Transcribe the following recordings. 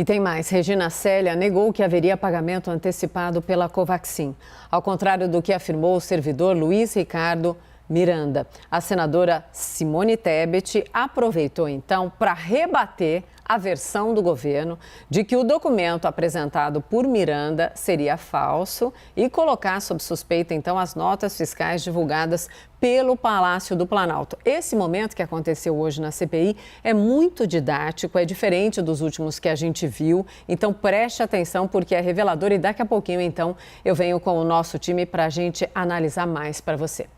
E tem mais. Regina Célia negou que haveria pagamento antecipado pela Covaxin, ao contrário do que afirmou o servidor Luiz Ricardo Miranda. A senadora Simone Tebet aproveitou então para rebater a versão do governo de que o documento apresentado por Miranda seria falso e colocar sob suspeita então as notas fiscais divulgadas pelo Palácio do Planalto. Esse momento que aconteceu hoje na CPI é muito didático, é diferente dos últimos que a gente viu, então preste atenção porque é revelador e daqui a pouquinho então eu venho com o nosso time para a gente analisar mais para você.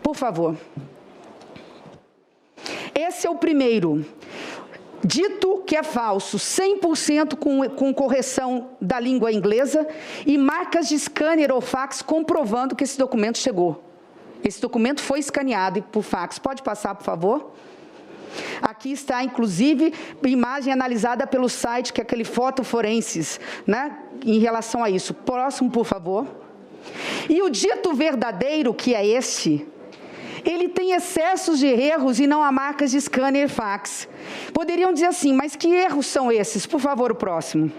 Por favor. Esse é o primeiro. Dito que é falso, 100% com correção da língua inglesa e marcas de scanner ou fax comprovando que esse documento chegou. Esse documento foi escaneado por fax. Pode passar, por favor? Aqui está, inclusive, imagem analisada pelo site, que é aquele Foto Forenses, né? Em relação a isso. Próximo, por favor. E o dito verdadeiro, que é este, ele tem excessos de erros e não há marcas de scanner e fax. Poderiam dizer assim, mas que erros são esses? Por favor, o próximo.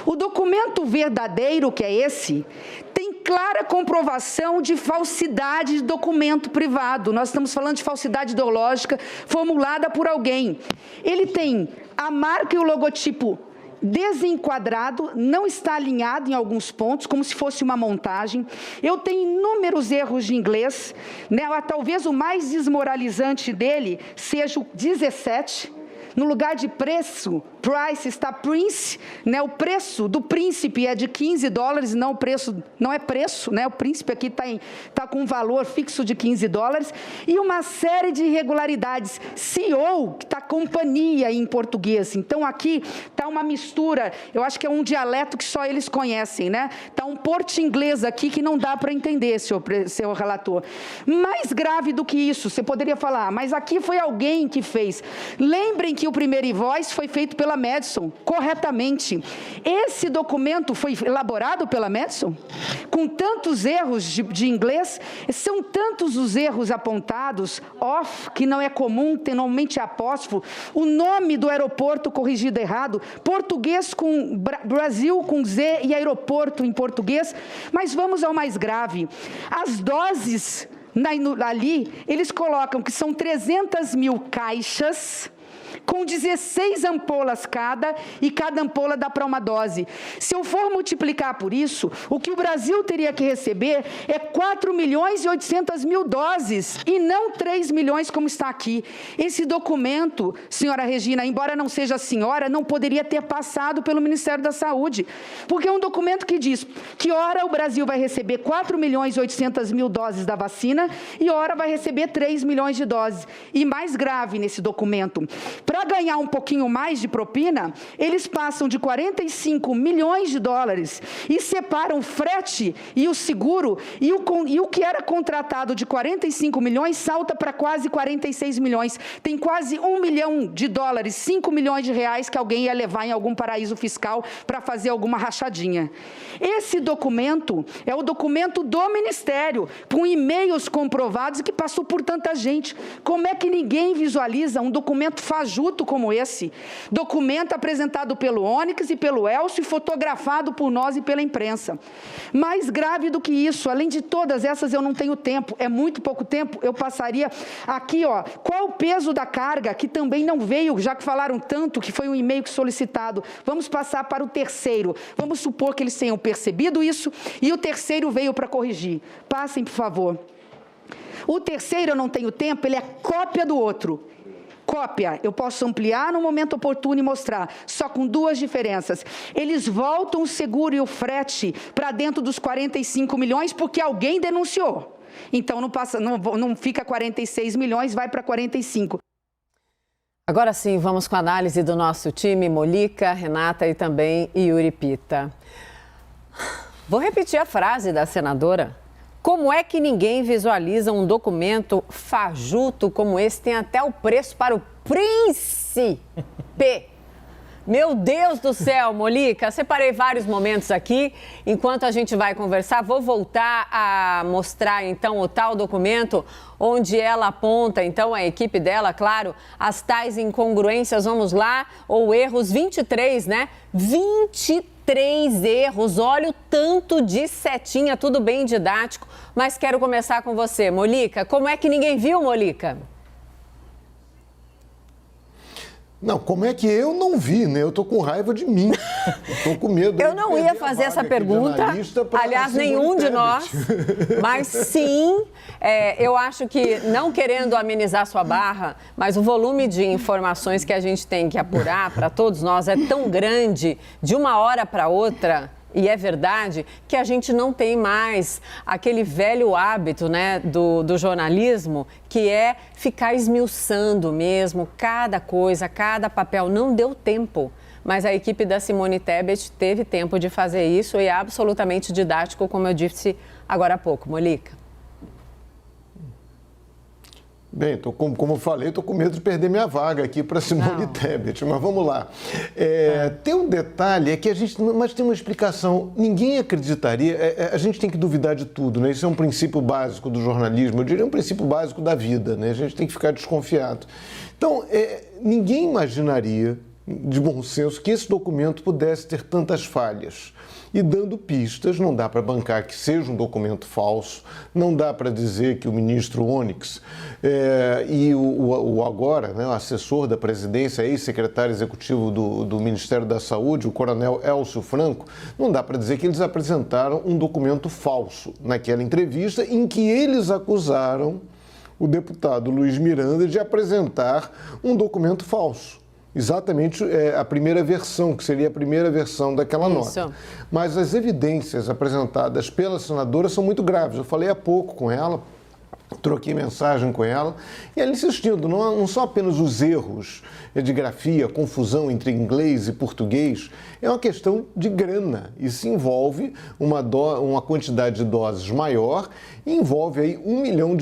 O documento verdadeiro, que é esse, tem clara comprovação de falsidade de documento privado. Nós estamos falando de falsidade ideológica formulada por alguém. Ele tem a marca e o logotipo desenquadrado, não está alinhado em alguns pontos, como se fosse uma montagem. Eu tenho inúmeros erros de inglês, né? Talvez o mais desmoralizante dele seja o 17, no lugar de preço, price está prince, né? O preço do príncipe é de $15, não o preço, não é preço, né? O príncipe aqui está com um valor fixo de $15 e uma série de irregularidades. CEO, que está companhia em português. Então aqui está uma mistura, eu acho que é um dialeto que só eles conhecem, né? Está um porto-inglês aqui que não dá para entender, seu relator. Mais grave do que isso, você poderia falar, mas aqui foi alguém que fez. Lembrem que o primeiro invoice foi feito pela Madison, corretamente. Esse documento foi elaborado pela Madison, com tantos erros de inglês, são tantos os erros apontados, off, que não é comum, tem normalmente apóstrofo, o nome do aeroporto corrigido errado, português com Brasil com Z e aeroporto em português, mas vamos ao mais grave. As doses ali, eles colocam que são 300 mil caixas, com 16 ampolas cada, e cada ampola dá para uma dose. Se eu for multiplicar por isso, o que o Brasil teria que receber é 4.800.000 doses, e não 3 milhões como está aqui. Esse documento, senhora Regina, embora não seja a senhora, não poderia ter passado pelo Ministério da Saúde, porque é um documento que diz que ora o Brasil vai receber 4.800.000 doses da vacina, e ora vai receber 3 milhões de doses. E mais grave nesse documento, para ganhar um pouquinho mais de propina, eles passam de 45 milhões de dólares e separam o frete e o seguro, e o que era contratado de 45 milhões salta para quase 46 milhões. Tem quase 1 milhão de dólares, 5 milhões de reais que alguém ia levar em algum paraíso fiscal para fazer alguma rachadinha. Esse documento é o documento do Ministério, com e-mails comprovados e que passou por tanta gente. Como é que ninguém visualiza um documento fajuto como esse? Documento apresentado pelo Onyx e pelo Elcio e fotografado por nós e pela imprensa. Mais grave do que isso, além de todas essas, eu não tenho tempo, é muito pouco tempo, eu passaria aqui, ó, qual o peso da carga, que também não veio, já que falaram tanto, que foi um e-mail solicitado. Vamos passar para o terceiro. Vamos supor que eles tenham percebido isso e o terceiro veio para corrigir. Passem, por favor. O terceiro, eu não tenho tempo, ele é cópia do outro. Cópia, eu posso ampliar no momento oportuno e mostrar, só com duas diferenças. Eles voltam o seguro e o frete para dentro dos 45 milhões porque alguém denunciou. Então não fica 46 milhões, vai para 45. Agora sim, vamos com a análise do nosso time, Molica, Renata e também Yuri Pita. Vou repetir a frase da senadora. Como é que ninguém visualiza um documento fajuto como esse? Tem até o preço para o príncipe. Meu Deus do céu, Molica, separei vários momentos aqui. Enquanto a gente vai conversar, vou voltar a mostrar, então, o tal documento onde ela aponta, então, a equipe dela, claro, as tais incongruências, vamos lá, ou erros, 23, né? 23 erros, olha o tanto de setinha, tudo bem didático, mas quero começar com você, Molica. Como é que ninguém viu, Molica? Não, como é que eu não vi, né? Eu tô com raiva de mim. Eu tô com medo. Eu não ia fazer essa pergunta, aliás, nenhum de nós, mas sim, eu acho que, não querendo amenizar sua barra, mas o volume de informações que a gente tem que apurar para todos nós é tão grande, de uma hora para outra. E é verdade que a gente não tem mais aquele velho hábito, né, do jornalismo, que é ficar esmiuçando mesmo cada coisa, cada papel. Não deu tempo, mas a equipe da Simone Tebet teve tempo de fazer isso e é absolutamente didático, como eu disse agora há pouco. Molica. Bem, como eu falei, estou com medo de perder minha vaga aqui para Simone Tebet, mas vamos lá. Tem um detalhe, é que mas tem uma explicação, ninguém acreditaria, a gente tem que duvidar de tudo, né? Isso é um princípio básico do jornalismo, eu diria um princípio básico da vida, né? A gente tem que ficar desconfiado. Então, ninguém imaginaria, de bom senso, que esse documento pudesse ter tantas falhas. E dando pistas, não dá para bancar que seja um documento falso, não dá para dizer que o ministro Onyx e o agora, né, o assessor da presidência, ex-secretário executivo do Ministério da Saúde, o coronel Elcio Franco, não dá para dizer que eles apresentaram um documento falso naquela entrevista em que eles acusaram o deputado Luiz Miranda de apresentar um documento falso. Exatamente a primeira versão, que seria a primeira versão daquela nota. Mas as evidências apresentadas pela senadora são muito graves. Eu falei há pouco com ela, troquei mensagem com ela, e ela insistindo, não são apenas os erros de grafia, confusão entre inglês e português, é uma questão de grana. Isso envolve uma quantidade de doses maior e envolve aí $1 milhão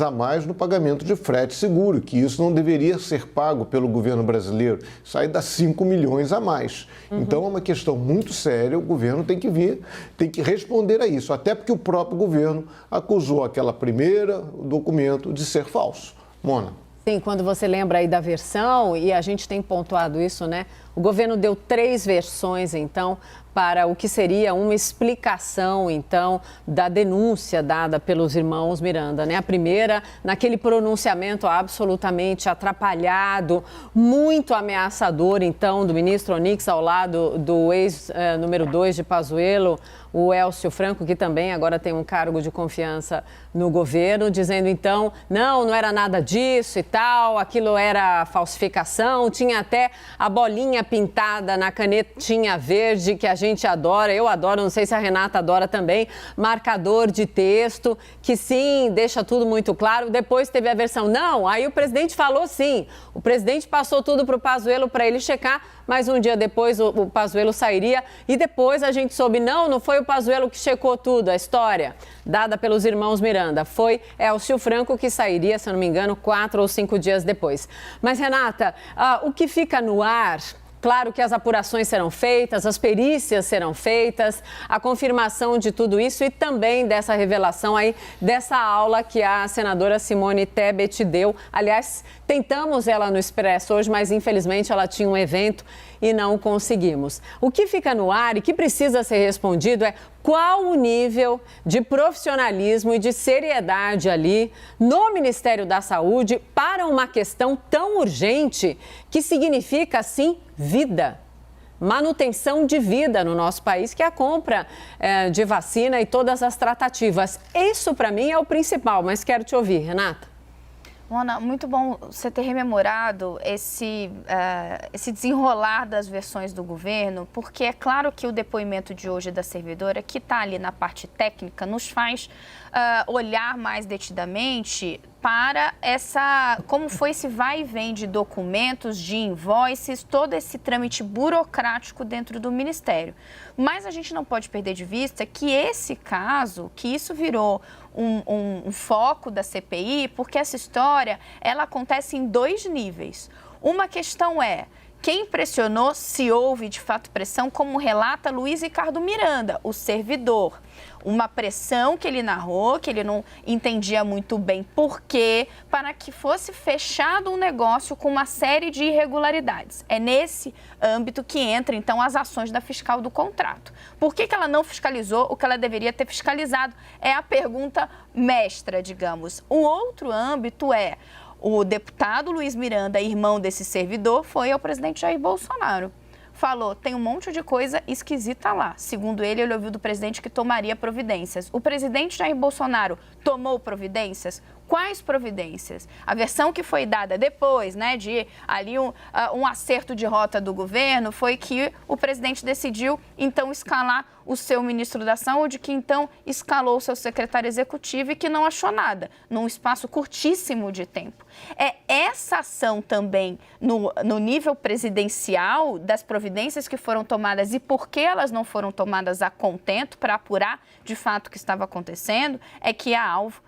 a mais no pagamento de frete seguro, que isso não deveria ser pago pelo governo brasileiro. Isso aí dá 5 milhões a mais. Então é uma questão muito séria, o governo tem que responder a isso, até porque o próprio governo acusou aquela primeira documento de ser falso. Mona. Sim, quando você lembra aí da versão, e a gente tem pontuado isso, né? O governo deu 3 versões, então, para o que seria uma explicação, então, da denúncia dada pelos irmãos Miranda, né? A primeira, naquele pronunciamento absolutamente atrapalhado, muito ameaçador, então, do ministro Onyx ao lado do ex-número 2 de Pazuello, o Elcio Franco, que também agora tem um cargo de confiança no governo, dizendo, então, não era nada disso e tal, aquilo era falsificação, tinha até a bolinha pintada na canetinha verde que a gente adora, eu adoro, não sei se a Renata adora também, marcador de texto, que sim, deixa tudo muito claro. Depois teve a versão, não, aí o presidente falou sim, o presidente passou tudo para o Pazuello para ele checar, mas um dia depois o Pazuello sairia e depois a gente soube, não foi o Pazuello que checou tudo, a história dada pelos irmãos Miranda, foi Elcio Franco que sairia, se eu não me engano, 4 ou 5 dias depois. Mas, Renata, o que fica no ar... Claro que as apurações serão feitas, as perícias serão feitas, a confirmação de tudo isso e também dessa revelação aí, dessa aula que a senadora Simone Tebet deu. Aliás, tentamos ela no Expresso hoje, mas infelizmente ela tinha um evento e não conseguimos. O que fica no ar e que precisa ser respondido é qual o nível de profissionalismo e de seriedade ali no Ministério da Saúde para uma questão tão urgente que significa, assim, vida. Manutenção de vida no nosso país, que é a compra de vacina e todas as tratativas. Isso, para mim, é o principal, mas quero te ouvir, Renata. Mona, muito bom você ter rememorado esse desenrolar das versões do governo, porque é claro que o depoimento de hoje da servidora, que está ali na parte técnica, nos faz olhar mais detidamente para como foi esse vai e vem de documentos, de invoices, todo esse trâmite burocrático dentro do Ministério. Mas a gente não pode perder de vista que esse caso, que isso virou um foco da CPI, porque essa história, ela acontece em 2 níveis. Uma questão é Quem pressionou, se houve de fato pressão, como relata Luiz Ricardo Miranda, o servidor. Uma pressão que ele narrou, que ele não entendia muito bem por quê, para que fosse fechado um negócio com uma série de irregularidades. É nesse âmbito que entra, então, as ações da fiscal do contrato. Por que ela não fiscalizou o que ela deveria ter fiscalizado? É a pergunta mestra, digamos. Um outro âmbito é: o deputado Luiz Miranda, irmão desse servidor, foi ao presidente Jair Bolsonaro. Falou, tem um monte de coisa esquisita lá. Segundo ele ouviu do presidente que tomaria providências. O presidente Jair Bolsonaro tomou providências? Quais providências? A versão que foi dada depois, né, de ali um acerto de rota do governo, foi que o presidente decidiu, então, escalar o seu ministro da Saúde, que, então, escalou o seu secretário executivo e que não achou nada, num espaço curtíssimo de tempo. É essa ação também, no nível presidencial, das providências que foram tomadas e por que elas não foram tomadas a contento para apurar, de fato, o que estava acontecendo, é que é alvo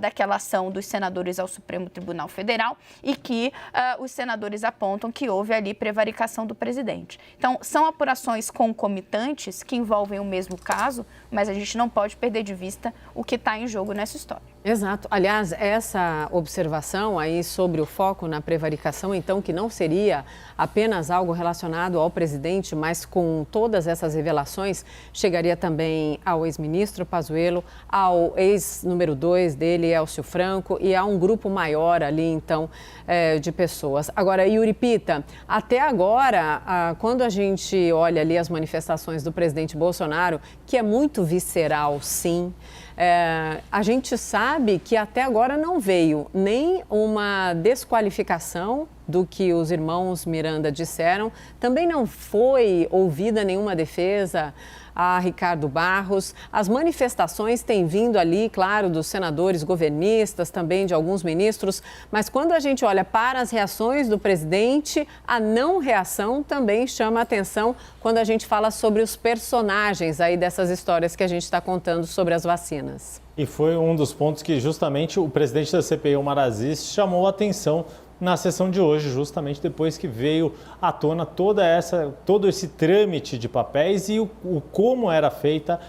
daquela ação dos senadores ao Supremo Tribunal Federal e que os senadores apontam que houve ali prevaricação do presidente. Então, são apurações concomitantes que envolvem o mesmo caso, mas a gente não pode perder de vista o que está em jogo nessa história. Exato. Aliás, essa observação aí sobre o foco na prevaricação, então, que não seria apenas algo relacionado ao presidente, mas com todas essas revelações, chegaria também ao ex-ministro Pazuello, ao ex-número 2 dele, Elcio Franco, e a um grupo maior ali, então, de pessoas. Agora, Yuri Pita, até agora, quando a gente olha ali as manifestações do presidente Bolsonaro, que é muito visceral, sim, a gente sabe que até agora não veio nem uma desqualificação do que os irmãos Miranda disseram, também não foi ouvida nenhuma defesa a Ricardo Barros. As manifestações têm vindo ali, claro, dos senadores governistas, também de alguns ministros, mas quando a gente olha para as reações do presidente, a não reação também chama a atenção quando a gente fala sobre os personagens aí dessas histórias que a gente está contando sobre as vacinas. E foi um dos pontos que justamente o presidente da CPI, Omar Aziz, chamou a atenção na sessão de hoje, justamente depois que veio à tona todo esse trâmite de papéis e o como era feita,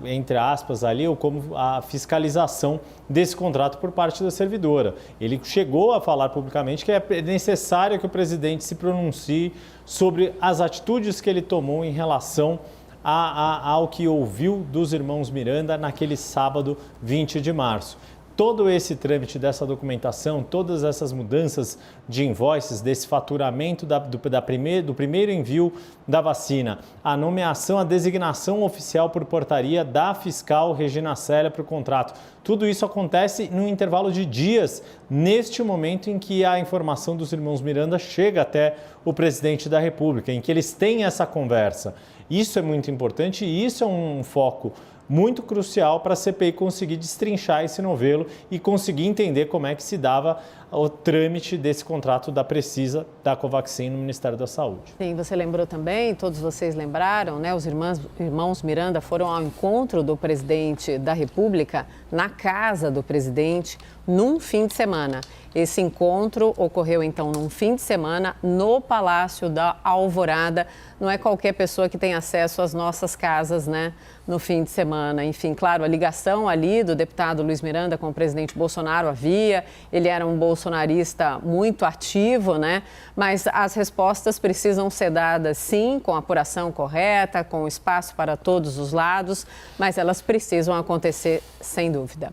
entre aspas, ali, ou como a fiscalização desse contrato por parte da servidora. Ele chegou a falar publicamente que é necessário que o presidente se pronuncie sobre as atitudes que ele tomou em relação ao que ouviu dos irmãos Miranda naquele sábado 20 de março. Todo esse trâmite dessa documentação, todas essas mudanças de invoices, desse faturamento do primeiro envio da vacina, a nomeação, a designação oficial por portaria da fiscal Regina Célia para o contrato, tudo isso acontece num intervalo de dias, neste momento em que a informação dos irmãos Miranda chega até o presidente da República, em que eles têm essa conversa. Isso é muito importante e isso é um foco muito crucial para a CPI conseguir destrinchar esse novelo e conseguir entender como é que se dava o trâmite desse contrato da Precisa, da Covaxin, no Ministério da Saúde. Sim, você lembrou também, todos vocês lembraram, né? Os irmãos Miranda foram ao encontro do presidente da República na casa do presidente num fim de semana. Esse encontro ocorreu, então, num fim de semana no Palácio da Alvorada. Não é qualquer pessoa que tem acesso às nossas casas, né, no fim de semana. Enfim, claro, a ligação ali do deputado Luiz Miranda com o presidente Bolsonaro havia. Ele era um bolsonarista muito ativo, né? Mas as respostas precisam ser dadas, sim, com a apuração correta, com espaço para todos os lados, mas elas precisam acontecer sem dúvida.